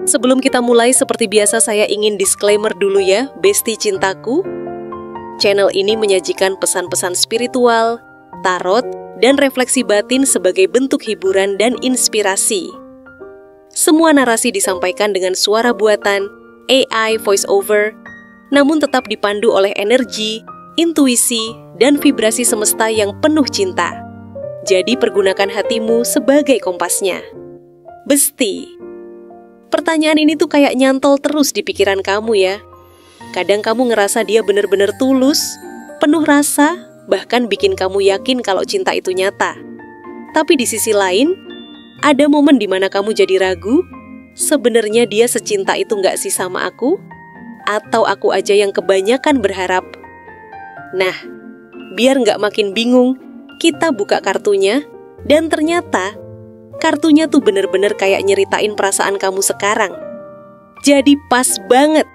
Sebelum kita mulai, seperti biasa saya ingin disclaimer dulu ya, Besti Cintaku. Channel ini menyajikan pesan-pesan spiritual, tarot, dan refleksi batin sebagai bentuk hiburan dan inspirasi. Semua narasi disampaikan dengan suara buatan, AI voice over, namun tetap dipandu oleh energi, intuisi, dan vibrasi semesta yang penuh cinta. Jadi pergunakan hatimu sebagai kompasnya. Besti, pertanyaan ini tuh kayak nyantol terus di pikiran kamu ya. Kadang kamu ngerasa dia benar-benar tulus, penuh rasa, bahkan bikin kamu yakin kalau cinta itu nyata. Tapi di sisi lain, ada momen di mana kamu jadi ragu, sebenarnya dia secinta itu nggak sih sama aku? Atau aku aja yang kebanyakan berharap? Nah, biar nggak makin bingung, kita buka kartunya, dan ternyata kartunya tuh bener-bener kayak nyeritain perasaan kamu sekarang. Jadi pas banget.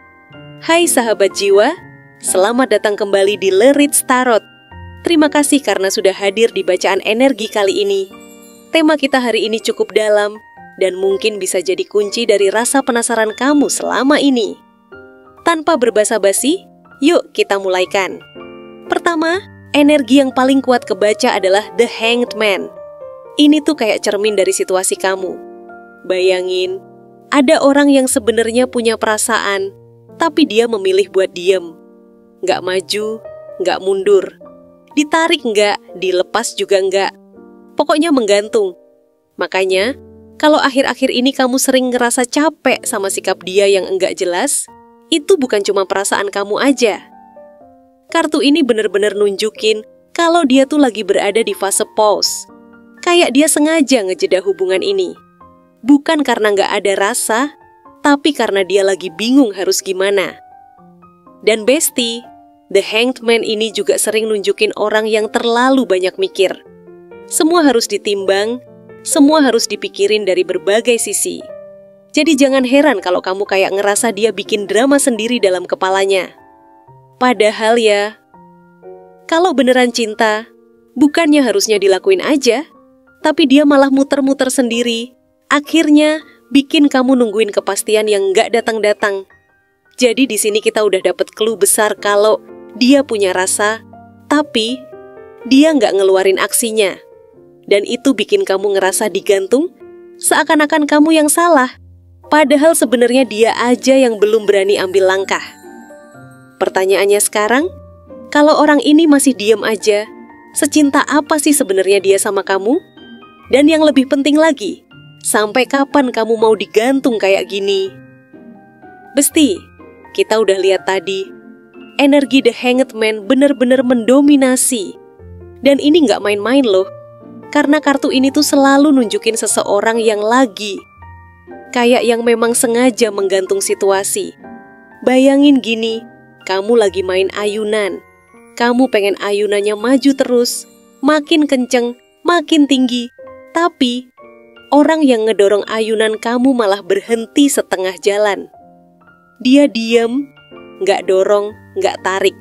Hai sahabat jiwa, selamat datang kembali di Le Reads Tarot. Terima kasih karena sudah hadir di bacaan energi kali ini. Tema kita hari ini cukup dalam, dan mungkin bisa jadi kunci dari rasa penasaran kamu selama ini. Tanpa berbasa-basi, yuk kita mulaikan. Pertama, energi yang paling kuat kebaca adalah The Hanged Man. Ini tuh kayak cermin dari situasi kamu. Bayangin, ada orang yang sebenarnya punya perasaan, tapi dia memilih buat diem. Nggak maju, nggak mundur. Ditarik nggak, dilepas juga nggak. Pokoknya menggantung. Makanya, kalau akhir-akhir ini kamu sering ngerasa capek sama sikap dia yang enggak jelas, itu bukan cuma perasaan kamu aja. Kartu ini bener-bener nunjukin kalau dia tuh lagi berada di fase pause. Kayak dia sengaja ngejeda hubungan ini. Bukan karena nggak ada rasa, tapi karena dia lagi bingung harus gimana. Dan Besti, The Hanged Man ini juga sering nunjukin orang yang terlalu banyak mikir. Semua harus ditimbang, semua harus dipikirin dari berbagai sisi. Jadi jangan heran kalau kamu kayak ngerasa dia bikin drama sendiri dalam kepalanya. Padahal ya, kalau beneran cinta, bukannya harusnya dilakuin aja, tapi dia malah muter-muter sendiri. Akhirnya bikin kamu nungguin kepastian yang nggak datang-datang. Jadi di sini kita udah dapet clue besar kalau dia punya rasa, tapi dia nggak ngeluarin aksinya. Dan itu bikin kamu ngerasa digantung, seakan-akan kamu yang salah. Padahal sebenarnya dia aja yang belum berani ambil langkah. Pertanyaannya sekarang, kalau orang ini masih diem aja, secinta apa sih sebenarnya dia sama kamu? Dan yang lebih penting lagi, sampai kapan kamu mau digantung kayak gini? Besti, kita udah lihat tadi, energi The Hanged Man bener-bener mendominasi. Dan ini nggak main-main loh, karena kartu ini tuh selalu nunjukin seseorang yang lagi, kayak yang memang sengaja menggantung situasi. Bayangin gini, kamu lagi main ayunan, kamu pengen ayunannya maju terus, makin kenceng, makin tinggi. Tapi, orang yang ngedorong ayunan kamu malah berhenti setengah jalan. Dia diem, nggak dorong, nggak tarik.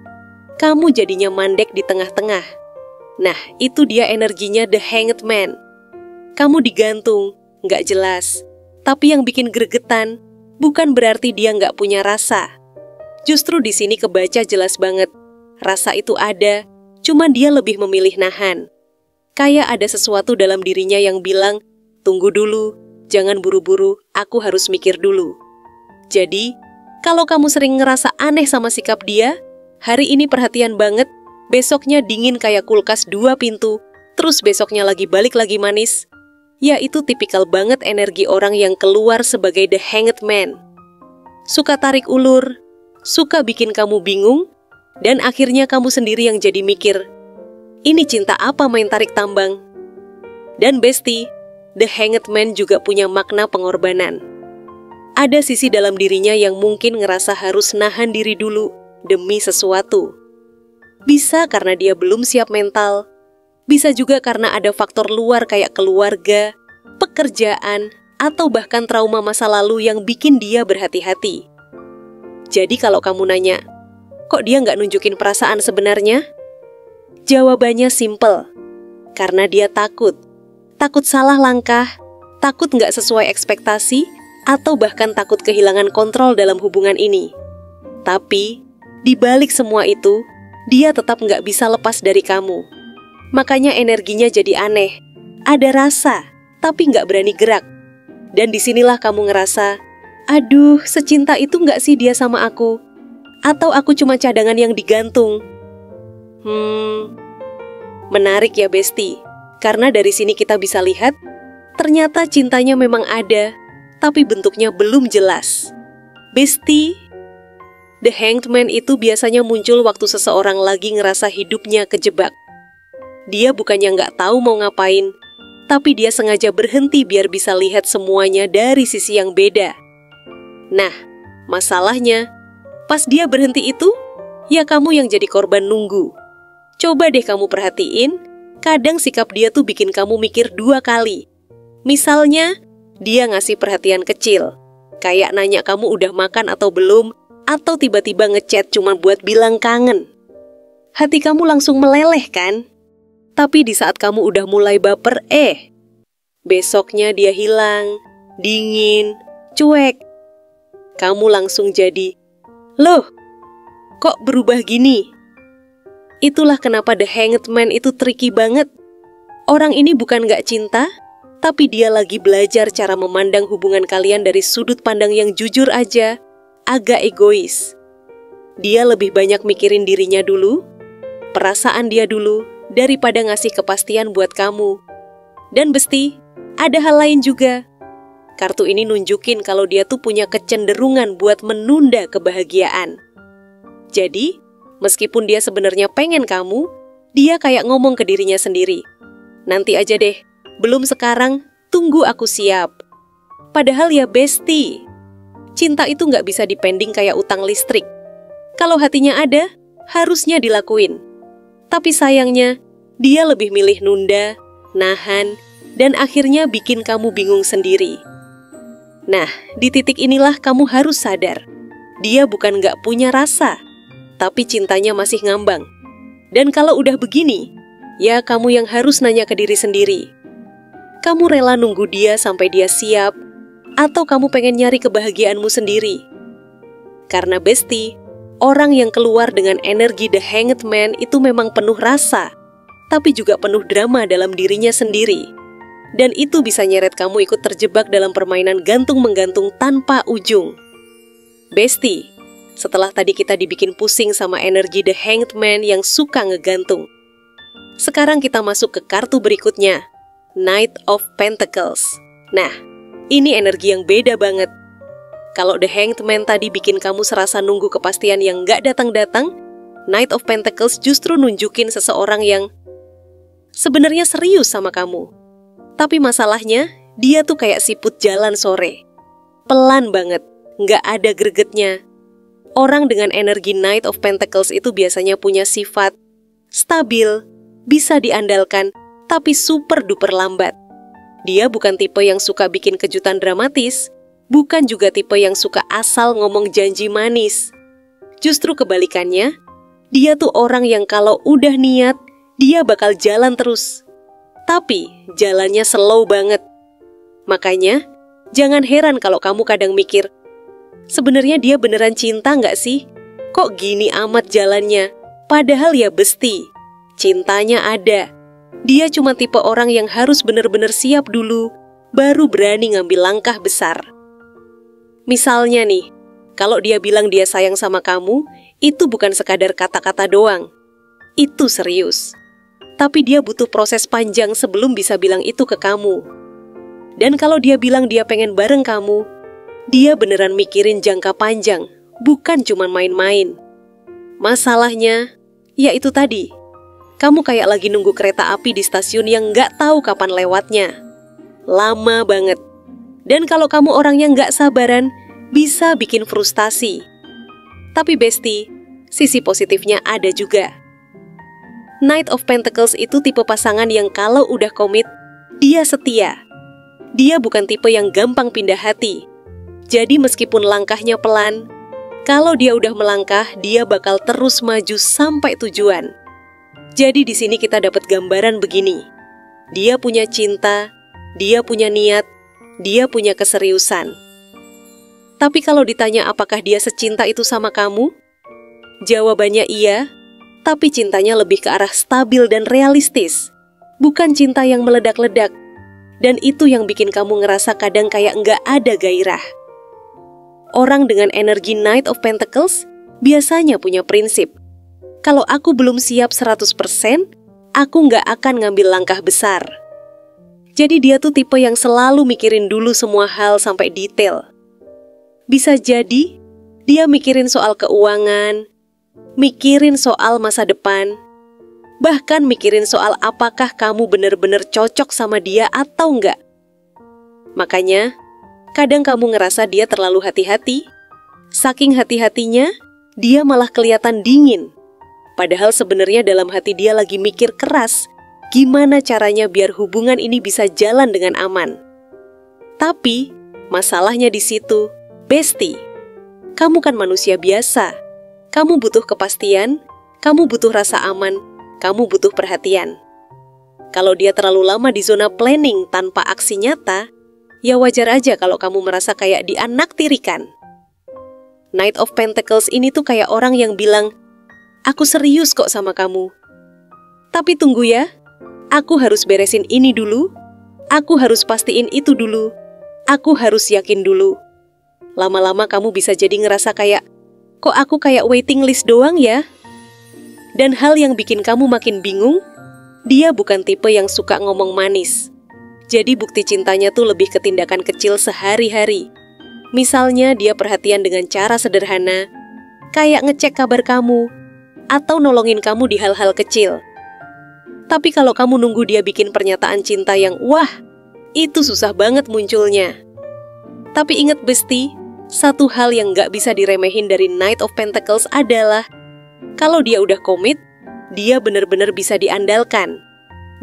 Kamu jadinya mandek di tengah-tengah. Nah, itu dia energinya The Hanged Man. Kamu digantung, nggak jelas. Tapi yang bikin gregetan, bukan berarti dia nggak punya rasa. Justru di sini kebaca jelas banget. Rasa itu ada, cuman dia lebih memilih nahan. Kayak ada sesuatu dalam dirinya yang bilang, tunggu dulu, jangan buru-buru, aku harus mikir dulu. Jadi, kalau kamu sering ngerasa aneh sama sikap dia, hari ini perhatian banget, besoknya dingin kayak kulkas 2 pintu, terus besoknya lagi balik lagi manis. Ya itu tipikal banget energi orang yang keluar sebagai The Hanged Man. Suka tarik ulur, suka bikin kamu bingung, dan akhirnya kamu sendiri yang jadi mikir, ini cinta apa main tarik tambang? Dan Besti, The Hanged Man juga punya makna pengorbanan. Ada sisi dalam dirinya yang mungkin ngerasa harus nahan diri dulu demi sesuatu. Bisa karena dia belum siap mental, bisa juga karena ada faktor luar kayak keluarga, pekerjaan, atau bahkan trauma masa lalu yang bikin dia berhati-hati. Jadi kalau kamu nanya, kok dia nggak nunjukin perasaan sebenarnya? Jawabannya simple, karena dia takut. Takut salah langkah, takut nggak sesuai ekspektasi, atau bahkan takut kehilangan kontrol dalam hubungan ini. Tapi, di balik semua itu, dia tetap nggak bisa lepas dari kamu. Makanya energinya jadi aneh. Ada rasa, tapi nggak berani gerak. Dan disinilah kamu ngerasa, aduh, secinta itu nggak sih dia sama aku? Atau aku cuma cadangan yang digantung? Menarik ya Besti, karena dari sini kita bisa lihat, ternyata cintanya memang ada, tapi bentuknya belum jelas. Besti, the hanged man itu biasanya muncul waktu seseorang lagi ngerasa hidupnya kejebak. Dia bukannya nggak tahu mau ngapain, tapi dia sengaja berhenti biar bisa lihat semuanya dari sisi yang beda. Nah, masalahnya, pas dia berhenti itu, ya kamu yang jadi korban nunggu. Coba deh kamu perhatiin, kadang sikap dia tuh bikin kamu mikir 2 kali. Misalnya, dia ngasih perhatian kecil, kayak nanya kamu udah makan atau belum, atau tiba-tiba ngechat cuma buat bilang kangen. Hati kamu langsung meleleh kan? Tapi di saat kamu udah mulai baper, besoknya dia hilang, dingin, cuek. Kamu langsung jadi, loh, kok berubah gini? Itulah kenapa the hanged man itu tricky banget. Orang ini bukan gak cinta, tapi dia lagi belajar cara memandang hubungan kalian dari sudut pandang yang jujur aja, agak egois. Dia lebih banyak mikirin dirinya dulu, perasaan dia dulu, daripada ngasih kepastian buat kamu. Dan Besti, ada hal lain juga. Kartu ini nunjukin kalau dia tuh punya kecenderungan buat menunda kebahagiaan. Jadi, meskipun dia sebenarnya pengen kamu, dia kayak ngomong ke dirinya sendiri. Nanti aja deh, belum sekarang, tunggu aku siap. Padahal ya Besti, cinta itu nggak bisa dipending kayak utang listrik. Kalau hatinya ada, harusnya dilakuin. Tapi sayangnya, dia lebih milih nunda, nahan, dan akhirnya bikin kamu bingung sendiri. Nah, di titik inilah kamu harus sadar. Dia bukan nggak punya rasa, tapi cintanya masih ngambang. Dan kalau udah begini, ya kamu yang harus nanya ke diri sendiri. Kamu rela nunggu dia sampai dia siap, atau kamu pengen nyari kebahagiaanmu sendiri? Karena Besti, orang yang keluar dengan energi the hanged man itu memang penuh rasa, tapi juga penuh drama dalam dirinya sendiri. Dan itu bisa nyeret kamu ikut terjebak dalam permainan gantung-menggantung tanpa ujung. Besti, setelah tadi kita dibikin pusing sama energi the hanged man yang suka ngegantung, sekarang kita masuk ke kartu berikutnya, Knight of Pentacles. Nah, ini energi yang beda banget. Kalau the hanged man tadi bikin kamu serasa nunggu kepastian yang nggak datang-datang, Knight of Pentacles justru nunjukin seseorang yang sebenarnya serius sama kamu. Tapi masalahnya, dia tuh kayak siput jalan sore. Pelan banget, nggak ada gregetnya. Orang dengan energi Knight of Pentacles itu biasanya punya sifat stabil, bisa diandalkan, tapi super duper lambat. Dia bukan tipe yang suka bikin kejutan dramatis, bukan juga tipe yang suka asal ngomong janji manis. Justru kebalikannya, dia tuh orang yang kalau udah niat, dia bakal jalan terus. Tapi jalannya slow banget. Makanya, jangan heran kalau kamu kadang mikir, sebenarnya dia beneran cinta nggak sih? Kok gini amat jalannya? Padahal ya Besti, cintanya ada. Dia cuma tipe orang yang harus bener-bener siap dulu, baru berani ngambil langkah besar. Misalnya nih, kalau dia bilang dia sayang sama kamu, itu bukan sekadar kata-kata doang. Itu serius. Tapi dia butuh proses panjang sebelum bisa bilang itu ke kamu. Dan kalau dia bilang dia pengen bareng kamu, dia beneran mikirin jangka panjang, bukan cuma main-main. Masalahnya, ya itu tadi. Kamu kayak lagi nunggu kereta api di stasiun yang nggak tahu kapan lewatnya. Lama banget. Dan kalau kamu orangnya nggak sabaran, bisa bikin frustasi. Tapi Besti, sisi positifnya ada juga. Knight of Pentacles itu tipe pasangan yang kalau udah komit, dia setia. Dia bukan tipe yang gampang pindah hati. Jadi meskipun langkahnya pelan, kalau dia udah melangkah, dia bakal terus maju sampai tujuan. Jadi di sini kita dapat gambaran begini. Dia punya cinta, dia punya niat, dia punya keseriusan. Tapi kalau ditanya apakah dia secinta itu sama kamu? Jawabannya iya, tapi cintanya lebih ke arah stabil dan realistis. Bukan cinta yang meledak-ledak. Dan itu yang bikin kamu ngerasa kadang kayak nggak ada gairah. Orang dengan energi Knight of Pentacles biasanya punya prinsip. Kalau aku belum siap 100%, aku nggak akan ngambil langkah besar. Jadi dia tuh tipe yang selalu mikirin dulu semua hal sampai detail. Bisa jadi, dia mikirin soal keuangan, mikirin soal masa depan, bahkan mikirin soal apakah kamu benar-benar cocok sama dia atau enggak. Makanya, kadang kamu ngerasa dia terlalu hati-hati. Saking hati-hatinya, dia malah kelihatan dingin. Padahal sebenarnya dalam hati dia lagi mikir keras, gimana caranya biar hubungan ini bisa jalan dengan aman. Tapi, masalahnya di situ, Besti. Kamu kan manusia biasa. Kamu butuh kepastian, kamu butuh rasa aman, kamu butuh perhatian. Kalau dia terlalu lama di zona planning tanpa aksi nyata, ya wajar aja kalau kamu merasa kayak dianaktirikan. Knight of Pentacles ini tuh kayak orang yang bilang, aku serius kok sama kamu. Tapi tunggu ya, aku harus beresin ini dulu, aku harus pastiin itu dulu, aku harus yakin dulu. Lama-lama kamu bisa jadi ngerasa kayak, kok aku kayak waiting list doang ya? Dan hal yang bikin kamu makin bingung, dia bukan tipe yang suka ngomong manis. Jadi bukti cintanya tuh lebih ke tindakan kecil sehari-hari. Misalnya dia perhatian dengan cara sederhana, kayak ngecek kabar kamu, atau nolongin kamu di hal-hal kecil. Tapi kalau kamu nunggu dia bikin pernyataan cinta yang wah, itu susah banget munculnya. Tapi ingat Besti, satu hal yang gak bisa diremehin dari Knight of Pentacles adalah kalau dia udah komit, dia benar-benar bisa diandalkan.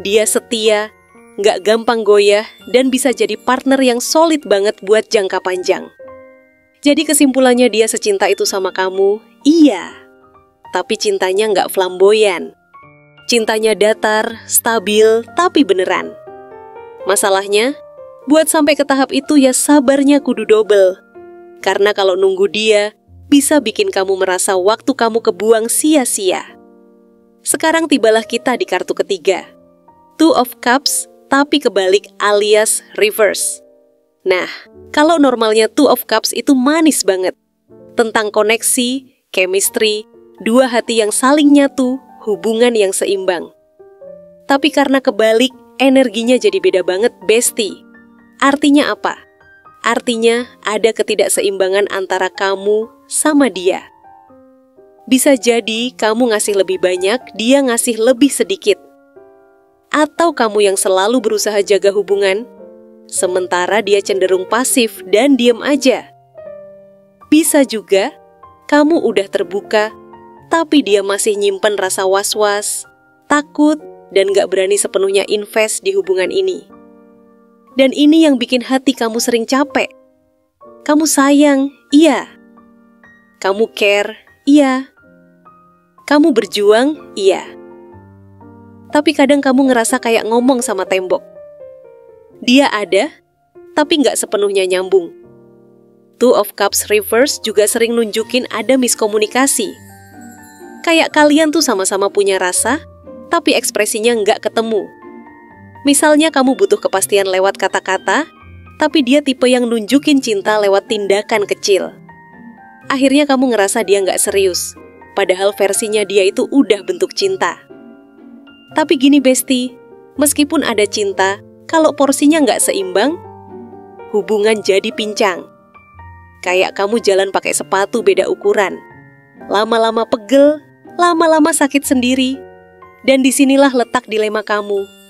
Dia setia, gak gampang goyah, dan bisa jadi partner yang solid banget buat jangka panjang. Jadi kesimpulannya dia secinta itu sama kamu, iya. Tapi cintanya gak flamboyan. Cintanya datar, stabil, tapi beneran. Masalahnya, buat sampai ke tahap itu ya sabarnya kudu double. Karena kalau nunggu dia, bisa bikin kamu merasa waktu kamu kebuang sia-sia. Sekarang tibalah kita di kartu ketiga. Two of Cups, tapi kebalik alias reverse. Nah, kalau normalnya Two of Cups itu manis banget. Tentang koneksi, chemistry, dua hati yang saling nyatu, hubungan yang seimbang. Tapi karena kebalik, energinya jadi beda banget, Besti. Artinya apa? Artinya ada ketidakseimbangan antara kamu sama dia. Bisa jadi kamu ngasih lebih banyak, dia ngasih lebih sedikit. Atau kamu yang selalu berusaha jaga hubungan, sementara dia cenderung pasif dan diem aja. Bisa juga kamu udah terbuka, tapi dia masih nyimpen rasa was-was, takut, dan gak berani sepenuhnya invest di hubungan ini. Dan ini yang bikin hati kamu sering capek. Kamu sayang, iya. Kamu care, iya. Kamu berjuang, iya. Tapi kadang kamu ngerasa kayak ngomong sama tembok. Dia ada, tapi nggak sepenuhnya nyambung. Two of Cups reverse juga sering nunjukin ada miskomunikasi. Kayak kalian tuh sama-sama punya rasa, tapi ekspresinya nggak ketemu. Misalnya kamu butuh kepastian lewat kata-kata, tapi dia tipe yang nunjukin cinta lewat tindakan kecil. Akhirnya kamu ngerasa dia nggak serius, padahal versinya dia itu udah bentuk cinta. Tapi gini Besti, meskipun ada cinta, kalau porsinya nggak seimbang, hubungan jadi pincang. Kayak kamu jalan pakai sepatu beda ukuran. Lama-lama pegel, lama-lama sakit sendiri. Dan disinilah letak dilema kamu.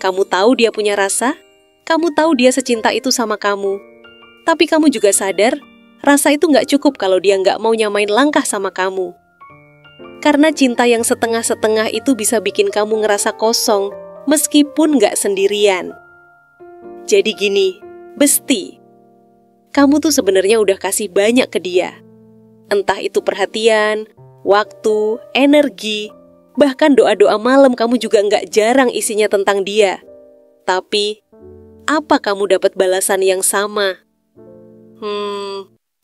Kamu tahu dia punya rasa, kamu tahu dia secinta itu sama kamu. Tapi kamu juga sadar, rasa itu nggak cukup kalau dia nggak mau nyamain langkah sama kamu. Karena cinta yang setengah-setengah itu bisa bikin kamu ngerasa kosong, meskipun nggak sendirian. Jadi gini, Besti, kamu tuh sebenarnya udah kasih banyak ke dia. Entah itu perhatian, waktu, energi, bahkan doa-doa malam kamu juga nggak jarang isinya tentang dia. Tapi, apa kamu dapat balasan yang sama?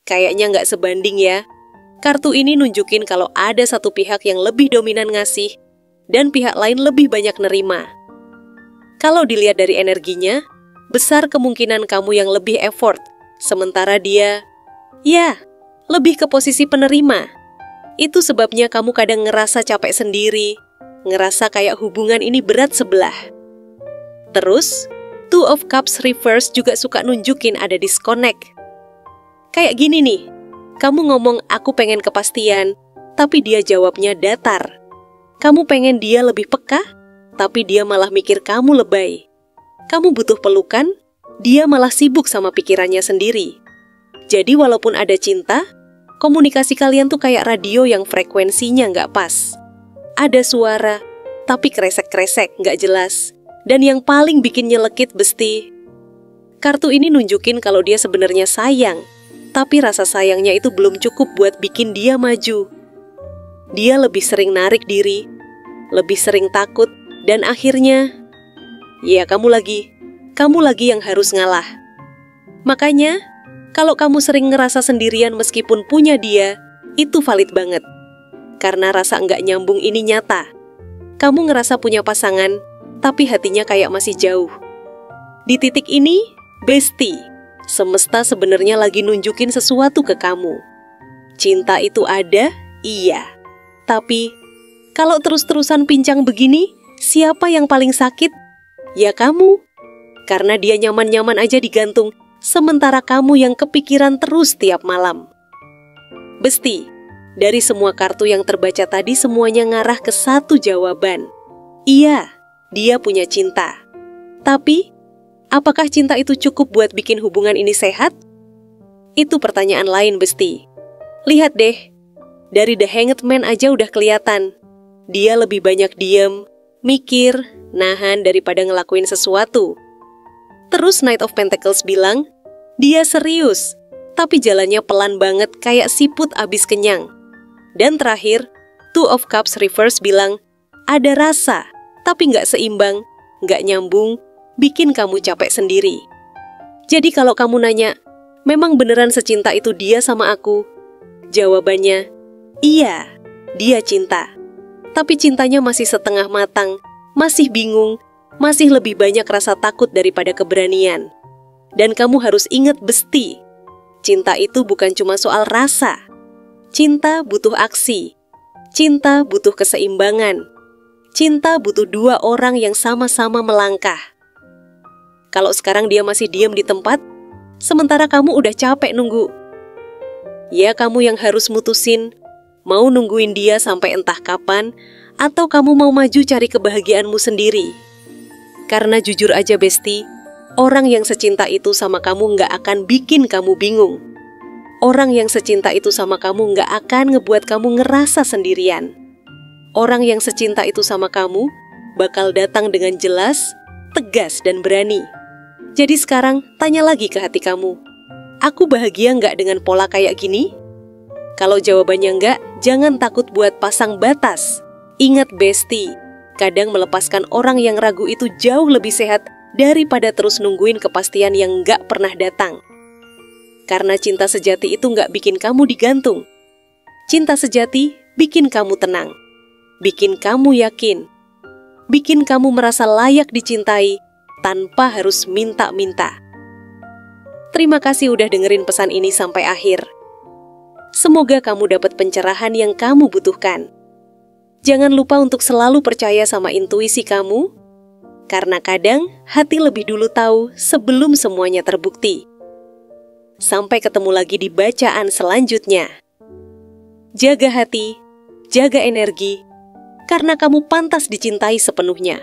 Kayaknya nggak sebanding ya. Kartu ini nunjukin kalau ada satu pihak yang lebih dominan ngasih, dan pihak lain lebih banyak nerima. Kalau dilihat dari energinya, besar kemungkinan kamu yang lebih effort, sementara dia, ya, lebih ke posisi penerima. Itu sebabnya kamu kadang ngerasa capek sendiri, ngerasa kayak hubungan ini berat sebelah. Terus, Two of Cups reverse juga suka nunjukin ada disconnect. Kayak gini nih, kamu ngomong aku pengen kepastian, tapi dia jawabnya datar. Kamu pengen dia lebih peka, tapi dia malah mikir kamu lebay. Kamu butuh pelukan, dia malah sibuk sama pikirannya sendiri. Jadi walaupun ada cinta, komunikasi kalian tuh kayak radio yang frekuensinya nggak pas. Ada suara, tapi kresek-kresek nggak jelas. Dan yang paling bikin nyelekit besti, kartu ini nunjukin kalau dia sebenarnya sayang, tapi rasa sayangnya itu belum cukup buat bikin dia maju. Dia lebih sering narik diri, lebih sering takut, dan akhirnya, ya kamu lagi yang harus ngalah. Makanya, kalau kamu sering ngerasa sendirian meskipun punya dia, itu valid banget. Karena rasa nggak nyambung ini nyata. Kamu ngerasa punya pasangan, tapi hatinya kayak masih jauh. Di titik ini, Besti, semesta sebenarnya lagi nunjukin sesuatu ke kamu. Cinta itu ada, iya. Tapi, kalau terus-terusan pincang begini, siapa yang paling sakit? Ya kamu. Karena dia nyaman-nyaman aja digantung, sementara kamu yang kepikiran terus tiap malam. Besti, dari semua kartu yang terbaca tadi semuanya ngarah ke satu jawaban. Iya, dia punya cinta. Tapi, apakah cinta itu cukup buat bikin hubungan ini sehat? Itu pertanyaan lain, Besti. Lihat deh, dari The Hanged Man aja udah kelihatan. Dia lebih banyak diem, mikir, nahan daripada ngelakuin sesuatu. Terus Knight of Pentacles bilang, dia serius, tapi jalannya pelan banget kayak siput abis kenyang. Dan terakhir, Two of Cups reverse bilang, ada rasa, tapi nggak seimbang, nggak nyambung, bikin kamu capek sendiri. Jadi kalau kamu nanya, memang beneran secinta itu dia sama aku? Jawabannya, iya, dia cinta. Tapi cintanya masih setengah matang, masih bingung, masih lebih banyak rasa takut daripada keberanian. Dan kamu harus ingat Besti, cinta itu bukan cuma soal rasa. Cinta butuh aksi, cinta butuh keseimbangan. Cinta butuh dua orang yang sama-sama melangkah. Kalau sekarang dia masih diam di tempat, sementara kamu udah capek nunggu. Ya kamu yang harus mutusin, mau nungguin dia sampai entah kapan, atau kamu mau maju cari kebahagiaanmu sendiri. Karena jujur aja Besti, orang yang secinta itu sama kamu nggak akan bikin kamu bingung. Orang yang secinta itu sama kamu nggak akan ngebuat kamu ngerasa sendirian. Orang yang secinta itu sama kamu bakal datang dengan jelas, tegas, dan berani. Jadi sekarang tanya lagi ke hati kamu, aku bahagia nggak dengan pola kayak gini? Kalau jawabannya nggak, jangan takut buat pasang batas. Ingat Besti, kadang melepaskan orang yang ragu itu jauh lebih sehat daripada terus nungguin kepastian yang nggak pernah datang. Karena cinta sejati itu nggak bikin kamu digantung. Cinta sejati bikin kamu tenang. Bikin kamu yakin, bikin kamu merasa layak dicintai tanpa harus minta-minta. Terima kasih udah dengerin pesan ini sampai akhir. Semoga kamu dapat pencerahan yang kamu butuhkan. Jangan lupa untuk selalu percaya sama intuisi kamu, karena kadang hati lebih dulu tahu sebelum semuanya terbukti. Sampai ketemu lagi di bacaan selanjutnya. Jaga hati, jaga energi, karena kamu pantas dicintai sepenuhnya.